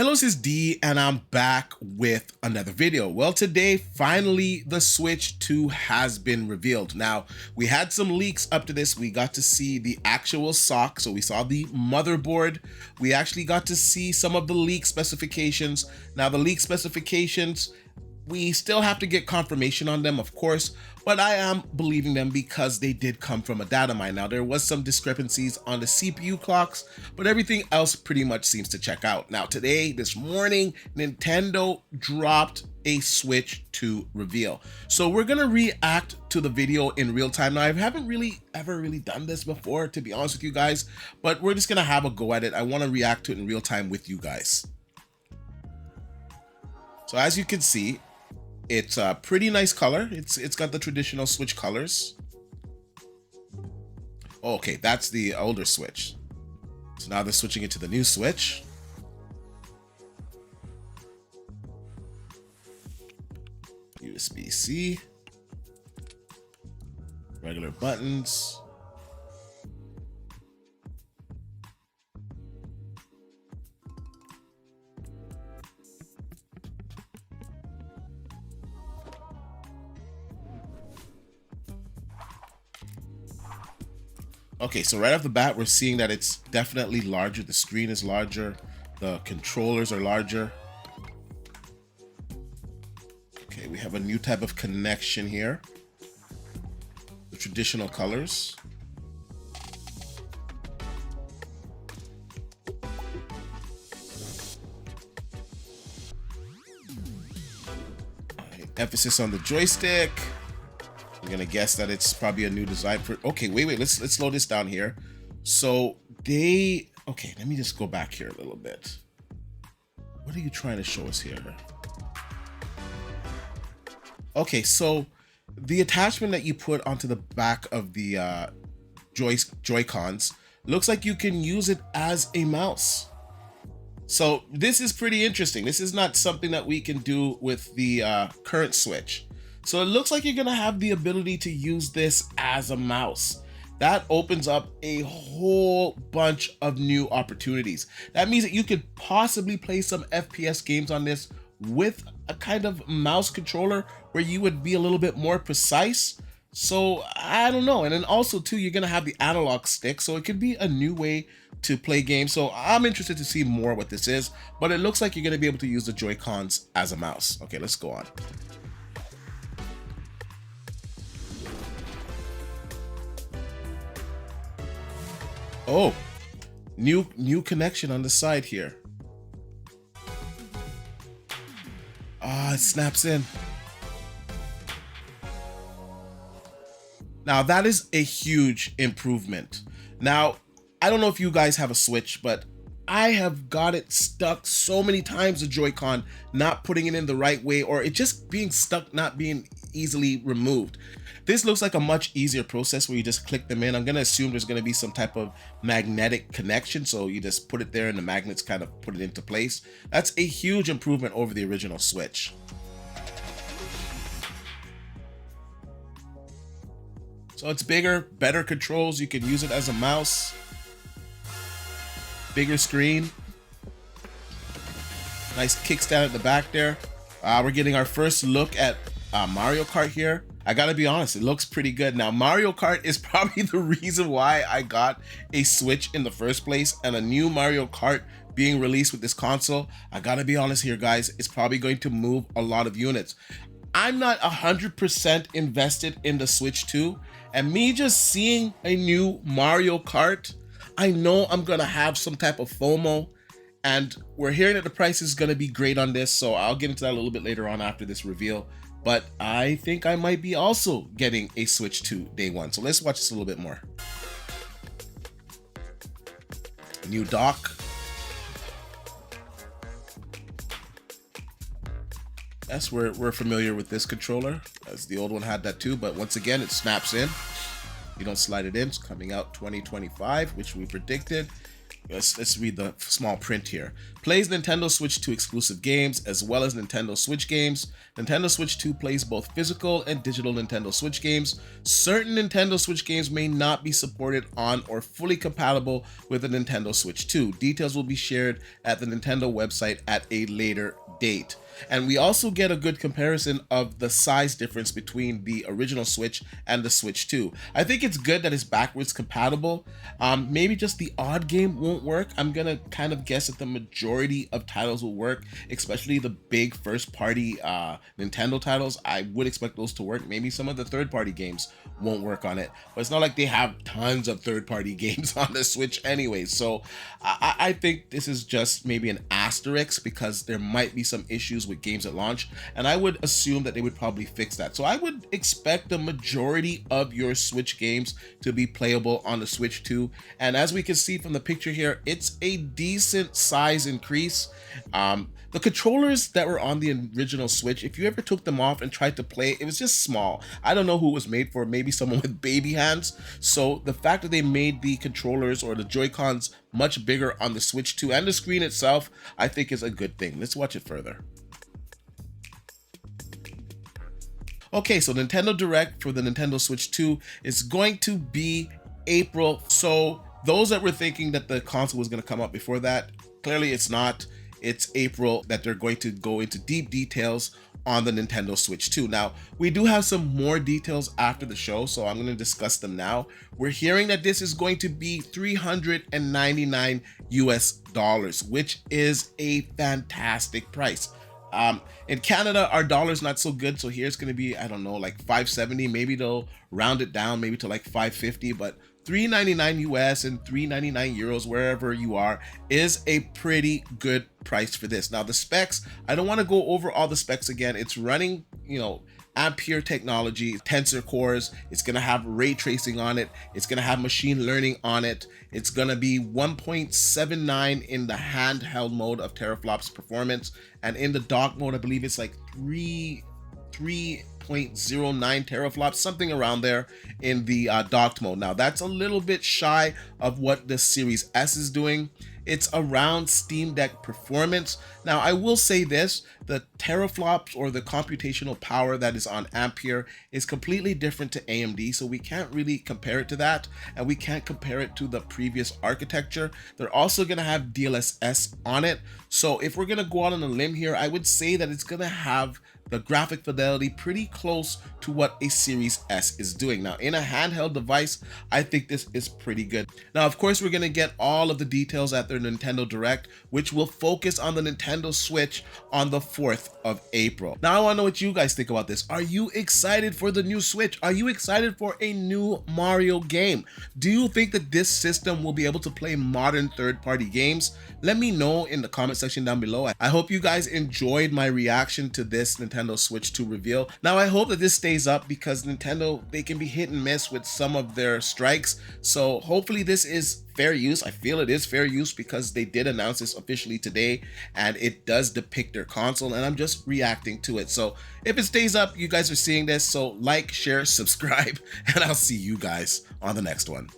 Hello, this is D, and I'm back with another video. Well, today, finally, the Switch 2 has been revealed. Now, we had some leaks up to this. We got to see the actual sock, so we saw the motherboard. We actually got to see some of the leak specifications. Now, the leak specifications, we still have to get confirmation on them, of course, but I am believing them because they did come from a data mine. Now, there was some discrepancies on the CPU clocks, but everything else pretty much seems to check out. Now, this morning, Nintendo dropped a Switch 2 reveal. So we're gonna react to the video in real time. Now, I haven't ever done this before, to be honest with you guys, but we're just gonna have a go at it. I wanna react to it in real time with you guys. So as you can see, it's a pretty nice color. It's got the traditional Switch colors. Okay, that's the older Switch. So now they're switching it to the new Switch. USB-C. Regular buttons. Okay, so right off the bat, we're seeing that it's definitely larger. The screen is larger. The controllers are larger. Okay, we have a new type of connection here. The traditional colors. Okay, emphasis on the joystick. I'm gonna guess that it's probably a new design for. Okay, wait. Let's slow this down here. So okay, let me just go back here a little bit. What are you trying to show us here? Okay, so the attachment that you put onto the back of the Joy-Cons looks like you can use it as a mouse. So this is pretty interesting. This is not something that we can do with the current Switch. So it looks like you're gonna have the ability to use this as a mouse. That opens up a whole bunch of new opportunities. That means that you could possibly play some FPS games on this with a kind of mouse controller where you would be a little bit more precise. So I don't know. And then also too, you're gonna have the analog stick, so it could be a new way to play games. So I'm interested to see more what this is, but it looks like you're gonna be able to use the Joy-Cons as a mouse. Okay, let's go on. Oh, new connection on the side here. Ah, it snaps in. Now that is a huge improvement. Now, I don't know if you guys have a Switch, but I have got it stuck so many times, the Joy-Con, not putting it in the right way, or it just being stuck, not being easily removed. This looks like a much easier process where you just click them in. I'm gonna assume there's gonna be some type of magnetic connection, so you just put it there and the magnets kind of put it into place. That's a huge improvement over the original Switch. So it's bigger, better controls. You can use it as a mouse. Bigger screen. Nice kickstand at the back there. We're getting our first look at Mario Kart here. I gotta be honest, it looks pretty good. Now, Mario Kart is probably the reason why I got a Switch in the first place, and a new Mario Kart being released with this console, I gotta be honest here, guys, it's probably going to move a lot of units. I'm not 100% invested in the Switch 2, and me just seeing a new Mario Kart, I know I'm gonna have some type of FOMO, and we're hearing that the price is gonna be great on this, so I'll get into that a little bit later on after this reveal. But I think I might be also getting a Switch 2 day one. So let's watch this a little bit more. New dock. Yes, we're familiar with this controller, as the old one had that too, but once again, it snaps in. You don't slide it in. It's coming out 2025, which we predicted. let's read the small print here. Plays Nintendo Switch 2 exclusive games as well as Nintendo Switch games. Nintendo Switch 2 plays both physical and digital Nintendo Switch games. Certain Nintendo Switch games may not be supported on or fully compatible with the Nintendo Switch 2. Details will be shared at the Nintendo website at a later date. And we also get a good comparison of the size difference between the original Switch and the Switch 2. I think it's good that it's backwards compatible. Maybe just the odd game won't work. I'm gonna kind of guess that the majority of titles will work, especially the big first party Nintendo titles. I would expect those to work. Maybe some of the third party games won't work on it, but it's not like they have tons of third party games on the Switch anyway. So I think this is just maybe an asterisk because there might be some issues with games at launch, and I would assume that they would probably fix that. So I would expect the majority of your Switch games to be playable on the Switch 2. And as we can see from the picture here, it's a decent size increase. The controllers that were on the original Switch, if you ever took them off and tried to play, it was just small. I don't know who it was made for, maybe someone with baby hands. So the fact that they made the controllers or the Joy-Cons much bigger on the Switch 2 and the screen itself, I think is a good thing. Let's watch it further. Okay, so Nintendo Direct for the Nintendo Switch 2 is going to be April. So those that were thinking that the console was going to come out before that, clearly it's not. It's April that they're going to go into deep details on the Nintendo Switch 2. Now, we do have some more details after the show, so I'm going to discuss them now. We're hearing that this is going to be $399 US, which is a fantastic price. In Canada, our dollar's not so good, so here's going to be, I don't know, like 570. Maybe they'll round it down maybe to like 550, but $399 US and €399 euros, wherever you are, is a pretty good price for this. Now the specs, I don't want to go over all the specs again. It's running, Ampere technology, tensor cores. It's going to have ray tracing on it. It's going to have machine learning on it. It's going to be 1.79 in the handheld mode of teraflops performance, and in the dock mode I believe it's like 3.09 teraflops, something around there in the docked mode. Now that's a little bit shy of what the Series S is doing. It's around Steam Deck performance. Now I will say this, the teraflops or the computational power that is on Ampere is completely different to AMD, so we can't really compare it to that, and we can't compare it to the previous architecture. They're also going to have DLSS on it, so if we're going to go out on a limb here, I would say that it's going to have the graphic fidelity pretty close to what a Series S is doing. Now, in a handheld device, I think this is pretty good. Now, of course, we're going to get all of the details at their Nintendo Direct, which will focus on the Nintendo Switch on the 4th of April. Now, I want to know what you guys think about this. Are you excited for the new Switch? Are you excited for a new Mario game? Do you think that this system will be able to play modern third-party games? Let me know in the comment section down below. I hope you guys enjoyed my reaction to this Nintendo Switch 2 reveal. Now, I hope that this stays up because Nintendo, they can be hit and miss with some of their strikes. So hopefully this is fair use. I feel it is fair use because they did announce this officially today and it does depict their console, and I'm just reacting to it. So if it stays up, you guys are seeing this. So like, share, subscribe, and I'll see you guys on the next one.